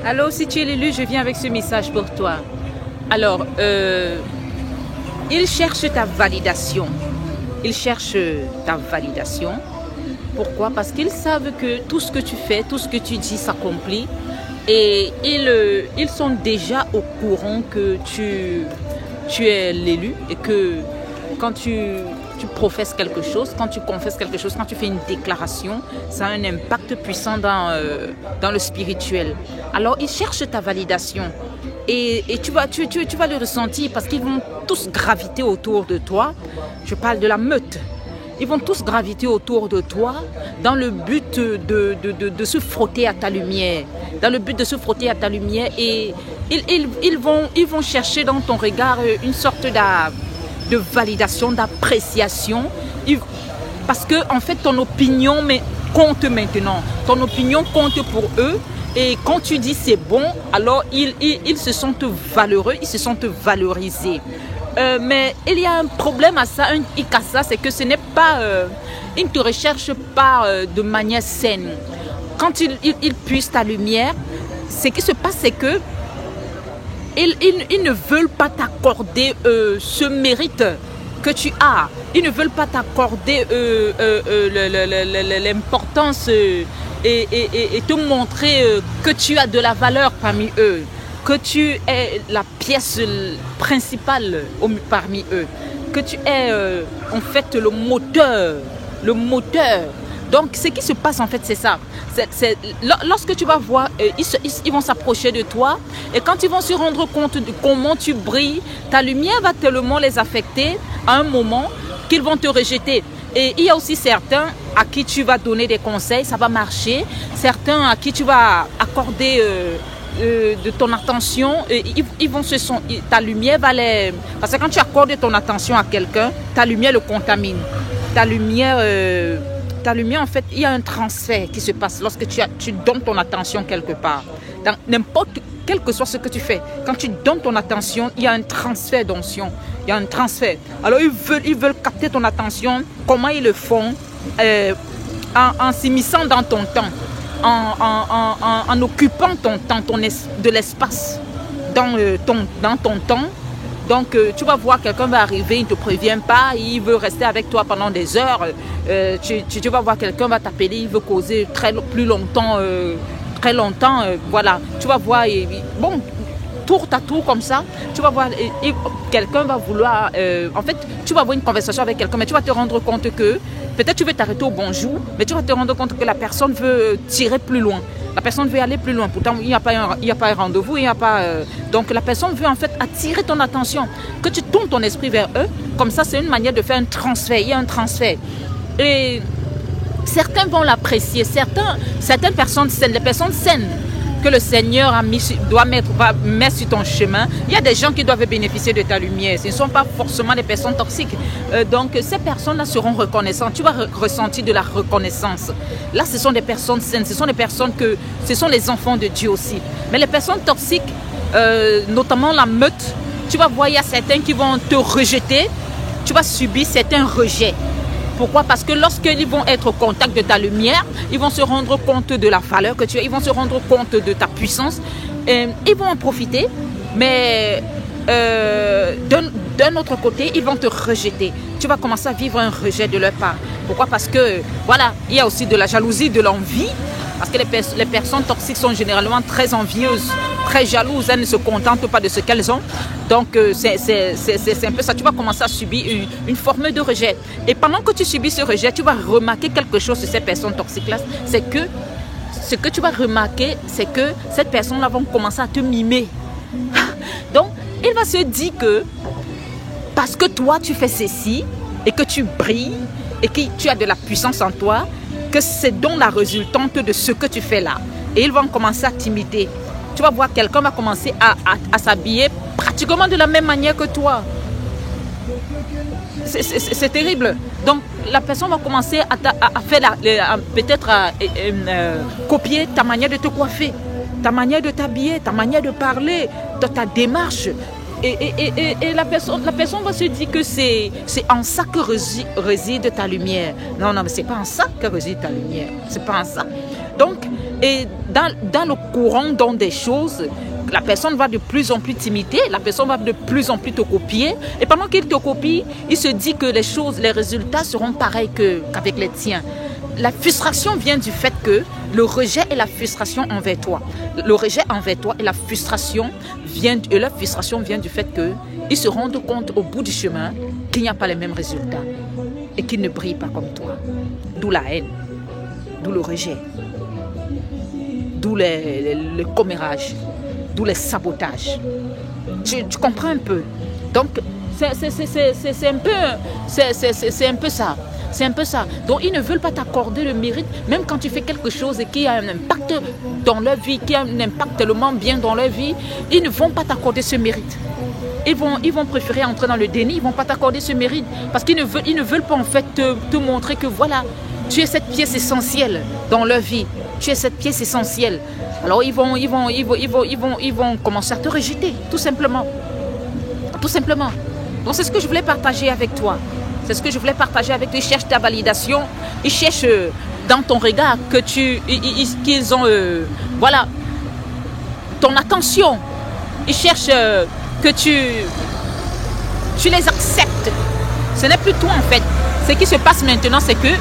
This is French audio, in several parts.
Alors, si tu es l'élu, je viens avec ce message pour toi. Alors, ils cherchent ta validation. Ils cherchent ta validation. Pourquoi? Parce qu'ils savent que tout ce que tu fais, tout ce que tu dis s'accomplit. Et ils sont déjà au courant que tu es l'élu et que quand tu professes quelque chose, quand tu confesses quelque chose, quand tu fais une déclaration, ça a un impact puissant dans le spirituel. Alors, ils cherchent ta validation et tu vas le ressentir parce qu'ils vont tous graviter autour de toi. Je parle de la meute. Ils vont tous graviter autour de toi dans le but de se frotter à ta lumière. Dans le but de se frotter à ta lumière et ils vont chercher dans ton regard une sorte de validation, d'appréciation. Parce que en fait ton opinion compte maintenant. Ton opinion compte pour eux. Et quand tu dis c'est bon, alors ils se sentent valeureux, ils se sentent valorisés. Mais il y a un problème à ça, un hic à ça, c'est que ce n'est pas, ils ne te recherchent pas de manière saine. Quand ils puissent ta lumière, ce qui se passe, c'est que ils ne veulent pas t'accorder ce mérite que tu as. Ils ne veulent pas t'accorder l'importance et te montrer que tu as de la valeur parmi eux. Que tu es la pièce principale parmi eux, que tu es en fait le moteur. Donc ce qui se passe en fait c'est ça. Lorsque tu vas voir, ils vont s'approcher de toi et quand ils vont se rendre compte de comment tu brilles, ta lumière va tellement les affecter à un moment qu'ils vont te rejeter. Et il y a aussi certains à qui tu vas donner des conseils, ça va marcher. Certains à qui tu vas accorder de ton attention, ta lumière va les... Parce que quand tu accordes ton attention à quelqu'un, ta lumière le contamine. Ta lumière, en fait, il y a un transfert qui se passe lorsque tu donnes ton attention quelque part. Dans n'importe quel que soit ce que tu fais, quand tu donnes ton attention, il y a un transfert d'onction. Il y a un transfert. Alors ils veulent capter ton attention. Comment ils le font? En s'immisçant dans ton temps. En occupant ton temps, de l'espace dans ton temps. Donc tu vas voir quelqu'un va arriver, il ne te prévient pas, il veut rester avec toi pendant des heures. Tu vas voir quelqu'un va t'appeler, il veut causer plus longtemps, voilà. Tu vas voir, bon, tour à tour comme ça, tu vas voir, quelqu'un va vouloir, en fait, tu vas avoir une conversation avec quelqu'un, mais tu vas te rendre compte que peut-être tu veux t'arrêter au bonjour, mais tu vas te rendre compte que la personne veut tirer plus loin. La personne veut aller plus loin. Pourtant, il n'y a pas un rendez-vous, il n'y a pas... Donc, la personne veut en fait attirer ton attention. Que tu tournes ton esprit vers eux, comme ça, c'est une manière de faire un transfert. Il y a un transfert. Et certains vont l'apprécier. Certaines personnes saines, les personnes saines que le Seigneur va mettre sur ton chemin. Il y a des gens qui doivent bénéficier de ta lumière. Ce ne sont pas forcément des personnes toxiques. Donc, ces personnes-là seront reconnaissantes. Tu vas ressentir de la reconnaissance. Là, ce sont des personnes saines. Ce sont les enfants de Dieu aussi. Mais les personnes toxiques, notamment la meute, tu vas voir, il y a certains qui vont te rejeter. Tu vas subir certains rejets. Pourquoi? Parce que lorsqu'ils vont être au contact de ta lumière, ils vont se rendre compte de la valeur que tu as, ils vont se rendre compte de ta puissance, ils vont en profiter, mais d'un autre côté, ils vont te rejeter. Tu vas commencer à vivre un rejet de leur part. Pourquoi? Parce que, voilà, il y a aussi de la jalousie, de l'envie, parce que les personnes toxiques sont généralement très envieuses, très jalouses, elles ne se contentent pas de ce qu'elles ont. Donc, c'est un peu ça. Tu vas commencer à subir une forme de rejet. Et pendant que tu subis ce rejet, tu vas remarquer quelque chose sur ces personnes toxiques-là. C'est que ce que tu vas remarquer, c'est que cette personne-là va commencer à te mimer. Donc, il va se dire que parce que toi, tu fais ceci et que tu brilles et que tu as de la puissance en toi, que c'est donc la résultante de ce que tu fais là. Et ils vont commencer à t'imiter. Tu vas voir quelqu'un va commencer à s'habiller pratiquement de la même manière que toi. C'est terrible. Donc, la personne va commencer à faire peut-être copier ta manière de te coiffer, ta manière de t'habiller, ta manière de parler, ta démarche. Et la personne va se dire que c'est en ça que réside ta lumière. Non, mais c'est pas en ça que réside ta lumière. C'est pas en ça. Donc, Et dans le courant donc des choses, la personne va de plus en plus t'imiter, la personne va de plus en plus te copier. Et pendant qu'il te copie, il se dit que les résultats seront pareils qu'avec les tiens. La frustration vient du fait que le rejet et la frustration envers toi. Le rejet envers toi et la frustration vient du fait qu'ils se rendent compte au bout du chemin qu'il n'y a pas les mêmes résultats et qu'ils ne brillent pas comme toi. D'où la haine, d'où le rejet, d'où le commérage, d'où les sabotages. Tu comprends un peu? Donc, c'est un peu ça. C'est un peu ça. Donc, ils ne veulent pas t'accorder le mérite, même quand tu fais quelque chose et qui a un impact dans leur vie, qui a un impact tellement bien dans leur vie, ils ne vont pas t'accorder ce mérite. Ils vont préférer entrer dans le déni, ils ne vont pas t'accorder ce mérite. Parce qu'ils ne veulent pas en fait te montrer que voilà, tu es cette pièce essentielle dans leur vie. Tu es cette pièce essentielle. Alors, ils vont commencer à te rejeter, tout simplement. Tout simplement. Donc, c'est ce que je voulais partager avec toi. C'est ce que je voulais partager avec toi. Ils cherchent ta validation. Ils cherchent dans ton regard qu'ils ont voilà, ton attention. Ils cherchent que tu les acceptes. Ce n'est plus toi en fait. Ce qui se passe maintenant, c'est que,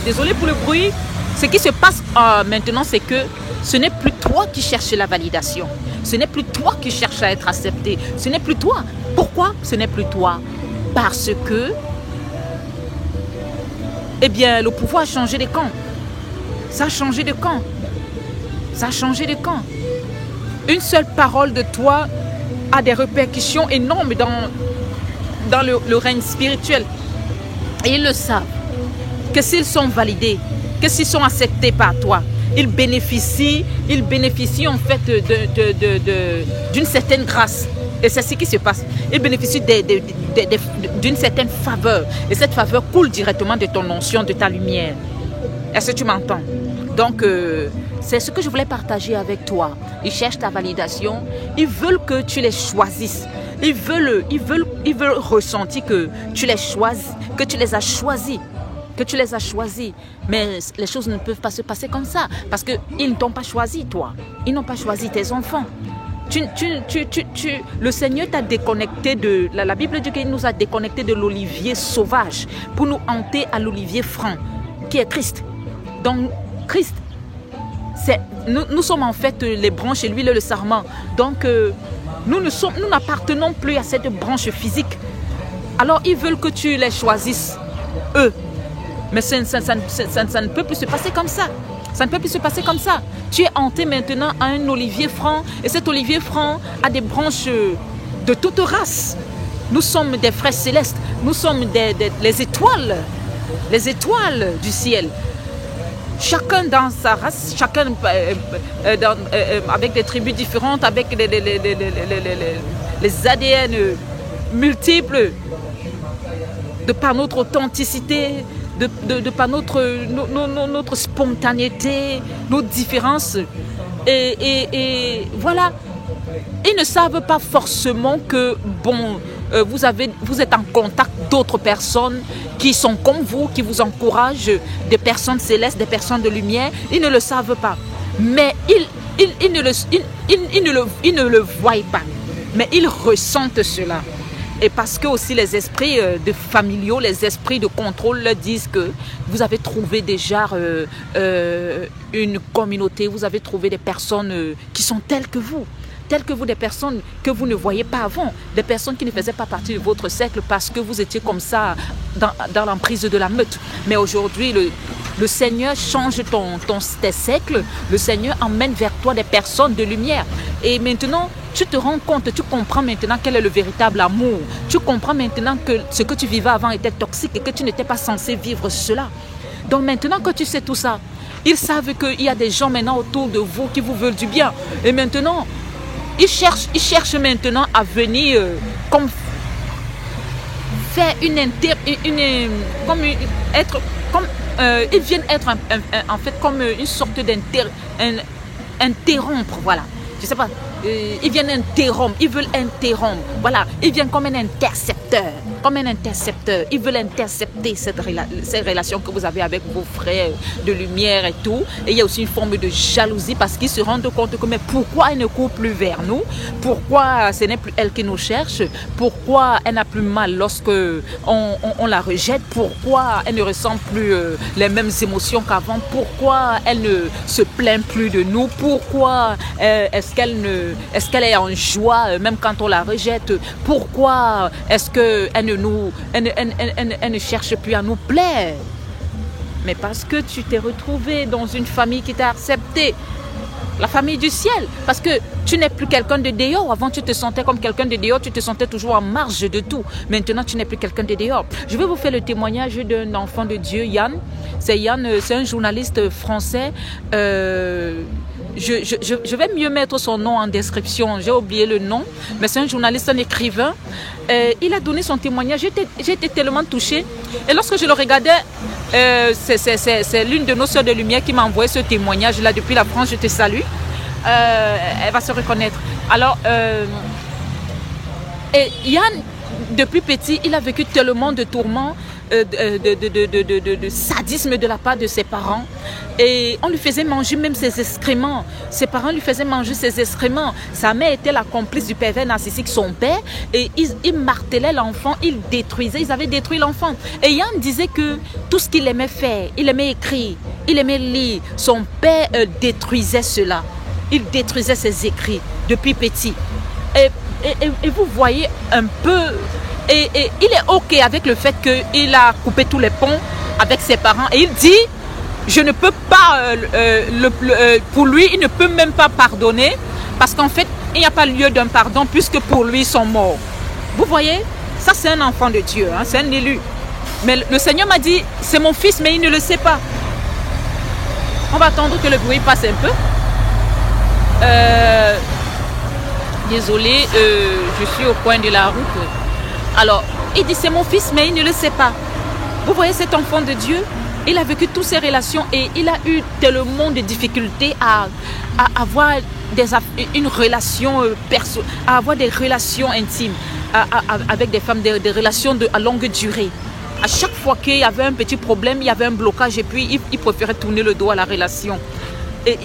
désolé pour le bruit, ce qui se passe maintenant, c'est que ce n'est plus toi qui cherches la validation. Ce n'est plus toi qui cherches à être accepté. Ce n'est plus toi. Pourquoi ce n'est plus toi? Parce que, eh bien, le pouvoir a changé de camp. Ça a changé de camp. Ça a changé de camp. Une seule parole de toi a des répercussions énormes dans le règne spirituel. Et ils le savent. Que s'ils sont validés, que s'ils sont acceptés par toi, ils bénéficient en fait d'une certaine grâce. Et c'est ce qui se passe. Ils bénéficient d'une certaine faveur. Et cette faveur coule directement de ton onction, de ta lumière. Est-ce que tu m'entends? Donc, c'est ce que je voulais partager avec toi. Ils cherchent ta validation. Ils veulent que tu les choisisses. Ils veulent ressentir que tu les choisis, que tu les as choisis. Que tu les as choisis. Mais les choses ne peuvent pas se passer comme ça. Parce qu'ils ne t'ont pas choisi, toi. Ils n'ont pas choisi tes enfants. Le Seigneur t'a déconnecté de... La Bible dit qu'il nous a déconnecté de l'olivier sauvage pour nous hanter à l'olivier franc, qui est Christ. Donc, Christ, nous sommes en fait les branches et l'huile et le sarment. Donc, nous n'appartenons plus à cette branche physique. Alors, ils veulent que tu les choisisses, eux. Mais ça ne peut plus se passer comme ça. Ça ne peut plus se passer comme ça. Tu es hanté maintenant à un olivier franc. Et cet olivier franc a des branches de toute race. Nous sommes des frères célestes. Nous sommes les étoiles. Les étoiles du ciel. Chacun dans sa race. Chacun avec des tribus différentes. Avec les ADN multiples. De par notre authenticité. De par notre spontanéité, nos différences. Et voilà. Ils ne savent pas forcément que, vous êtes en contact d'autres personnes qui sont comme vous, qui vous encouragent, des personnes célestes, des personnes de lumière. Ils ne le savent pas. Mais ils ne le voient pas. Mais ils ressentent cela. Et parce que aussi les esprits de familiaux, les esprits de contrôle leur disent que vous avez trouvé déjà une communauté, vous avez trouvé des personnes qui sont telles que vous, des personnes que vous ne voyez pas avant, des personnes qui ne faisaient pas partie de votre cercle parce que vous étiez comme ça dans l'emprise de la meute. Mais aujourd'hui, le Seigneur change tes cercles, le Seigneur emmène vers toi des personnes de lumière. Et maintenant, tu te rends compte, tu comprends maintenant quel est le véritable amour. Tu comprends maintenant que ce que tu vivais avant était toxique et que tu n'étais pas censé vivre cela. Donc maintenant que tu sais tout ça, ils savent qu'il y a des gens maintenant autour de vous qui vous veulent du bien. Et maintenant, ils cherchent maintenant à venir faire ils viennent être en fait comme une sorte d'interrompre, voilà. Je sais pas, ils viennent interrompre, ils veulent interrompre, voilà. Ils viennent comme un intercepteur. comme un intercepteur. Ils veulent intercepter cette relation que vous avez avec vos frères de lumière et tout. Et il y a aussi une forme de jalousie parce qu'ils se rendent compte que mais pourquoi elle ne court plus vers nous? Pourquoi ce n'est plus elle qui nous cherche? Pourquoi elle n'a plus mal lorsque on la rejette? Pourquoi elle ne ressent plus les mêmes émotions qu'avant? Pourquoi elle ne se plaint plus de nous? Pourquoi est-ce qu'elle est en joie même quand on la rejette? Pourquoi est-ce qu'elle ne cherche plus à nous plaire? Mais parce que tu t'es retrouvé dans une famille qui t'a accepté. La famille du ciel. Parce que tu n'es plus quelqu'un de dehors. Avant, tu te sentais comme quelqu'un de dehors. Tu te sentais toujours en marge de tout. Maintenant, tu n'es plus quelqu'un de dehors. Je vais vous faire le témoignage d'un enfant de Dieu, Yann. C'est Yann, c'est un journaliste français. Je vais mieux mettre son nom en description. J'ai oublié le nom. Mais c'est un journaliste, un écrivain. Il a donné son témoignage. J'ai été tellement touchée. Et lorsque je le regardais, c'est l'une de nos sœurs de lumière qui m'a envoyé ce témoignage-là depuis la France. Je te salue. Elle va se reconnaître. Alors, et Yann, depuis petit, il a vécu tellement de tourments, de sadisme de la part de ses parents. Et on lui faisait manger même ses excréments. Ses parents lui faisaient manger ses excréments. Sa mère était la complice du pervers narcissique, son père. Et ils martelaient l'enfant, ils détruisaient, ils avaient détruit l'enfant. Et Yann disait que tout ce qu'il aimait faire, il aimait écrire, il aimait lire. Son père détruisait cela. Il détruisait ses écrits depuis petit. Et vous voyez un peu... Et il est OK avec le fait qu'il a coupé tous les ponts avec ses parents. Et il dit, je ne peux pas, pour lui, il ne peut même pas pardonner. Parce qu'en fait, il n'y a pas lieu d'un pardon puisque pour lui, ils sont morts. Vous voyez, ça c'est un enfant de Dieu, hein, c'est un élu. Mais le Seigneur m'a dit, c'est mon fils, mais il ne le sait pas. On va attendre que le bruit passe un peu. Désolé, je suis au coin de la route. Alors, il dit c'est mon fils, mais il ne le sait pas. Vous voyez cet enfant de Dieu, il a vécu toutes ces relations et il a eu tellement de difficultés à avoir une relation à avoir des relations intimes avec des femmes, des relations à longue durée. À chaque fois qu'il y avait un petit problème, il y avait un blocage et puis il préférait tourner le dos à la relation. Et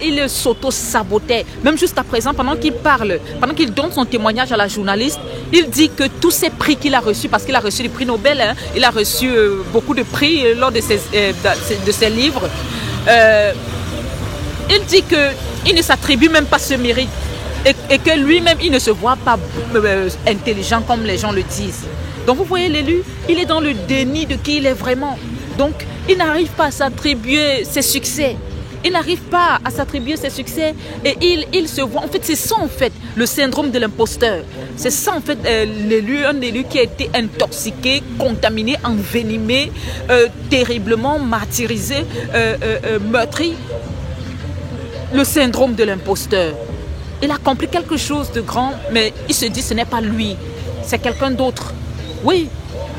il s'auto-sabotait. Même jusqu'à présent, pendant qu'il parle, pendant qu'il donne son témoignage à la journaliste, il dit que tous ces prix qu'il a reçus, parce qu'il a reçu le prix Nobel, hein, il a reçu beaucoup de prix lors de ses livres, il dit qu'il ne s'attribue même pas ce mérite et que lui-même, il ne se voit pas intelligent comme les gens le disent. Donc vous voyez l'élu, il est dans le déni de qui il est vraiment. Donc il n'arrive pas à s'attribuer ses succès. Il n'arrive pas à s'attribuer ses succès et il se voit. En fait, c'est ça en fait, le syndrome de l'imposteur. C'est ça en fait, un élu qui a été intoxiqué, contaminé, envenimé, terriblement martyrisé, meurtri. Le syndrome de l'imposteur. Il a accompli quelque chose de grand, mais il se dit ce n'est pas lui, c'est quelqu'un d'autre. Oui,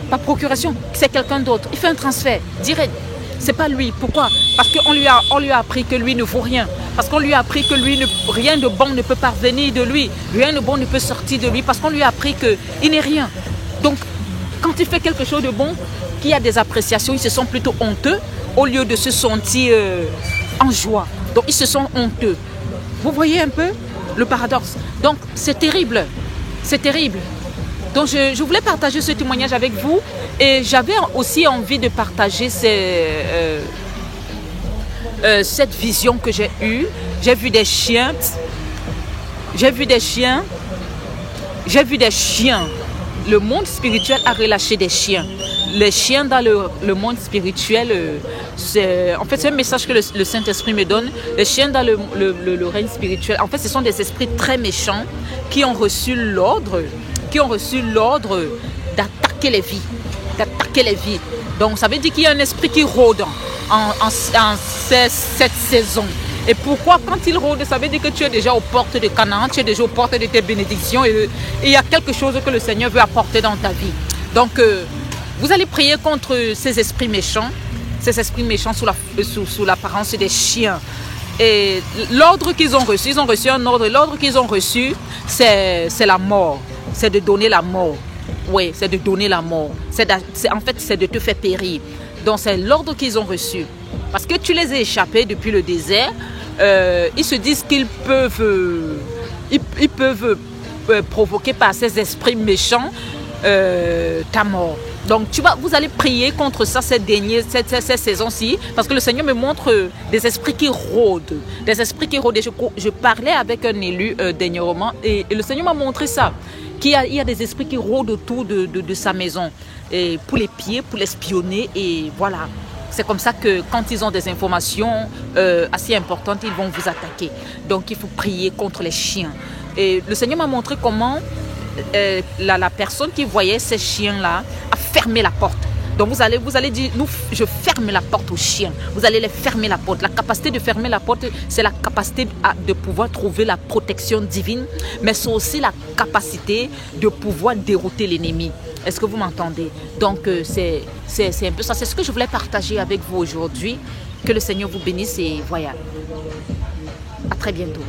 par procuration, c'est quelqu'un d'autre. Il fait un transfert direct. C'est pas lui. Pourquoi? Parce qu'on lui a appris que lui ne vaut rien. Parce qu'on lui a appris que rien de bon ne peut parvenir de lui. Rien de bon ne peut sortir de lui. Parce qu'on lui a appris qu'il n'est rien. Donc, quand il fait quelque chose de bon, qu'il y a des appréciations, ils se sentent plutôt honteux au lieu de se sentir en joie. Donc, ils se sentent honteux. Vous voyez un peu le paradoxe? Donc, c'est terrible. C'est terrible. Donc, je voulais partager ce témoignage avec vous et j'avais aussi envie de partager cette vision que j'ai eue. J'ai vu des chiens. Le monde spirituel a relâché des chiens. Les chiens dans le monde spirituel, c'est un message que le Saint-Esprit me donne. Les chiens dans le règne spirituel, en fait, ce sont des esprits très méchants qui ont reçu l'ordre d'attaquer les vies. Donc ça veut dire qu'il y a un esprit qui rôde en cette saison. Et pourquoi quand il rôde, ça veut dire que tu es déjà aux portes de Canaan, tu es déjà aux portes de tes bénédictions et il y a quelque chose que le Seigneur veut apporter dans ta vie. Donc vous allez prier contre ces esprits méchants sous l'apparence des chiens. Et l'ordre qu'ils ont reçu, l'ordre qu'ils ont reçu, c'est la mort. C'est de donner la mort. Oui, c'est de donner la mort. En fait, c'est de te faire périr. Donc, c'est l'ordre qu'ils ont reçu. Parce que tu les as échappés depuis le désert. Ils se disent qu'ils peuvent, provoquer par ces esprits méchants ta mort. Donc, vous allez prier contre ça cette saison-ci, parce que le Seigneur me montre des esprits qui rôdent. Des esprits qui rôdent. Et je parlais avec un élu dernièrement, et le Seigneur m'a montré ça, qu'il y a des esprits qui rôdent autour de sa maison, et pour les piller, pour l'espionner, et voilà. C'est comme ça que quand ils ont des informations assez importantes, ils vont vous attaquer. Donc, il faut prier contre les chiens. Et le Seigneur m'a montré comment la personne qui voyait ces chiens-là a fermé la porte. Donc vous allez dire, je ferme la porte aux chiens. Vous allez les fermer la porte. La capacité de fermer la porte, c'est la capacité de pouvoir trouver la protection divine, mais c'est aussi la capacité de pouvoir dérouter l'ennemi. Est-ce que vous m'entendez? Donc c'est un peu ça. C'est ce que je voulais partager avec vous aujourd'hui. Que le Seigneur vous bénisse et voilà. À très bientôt.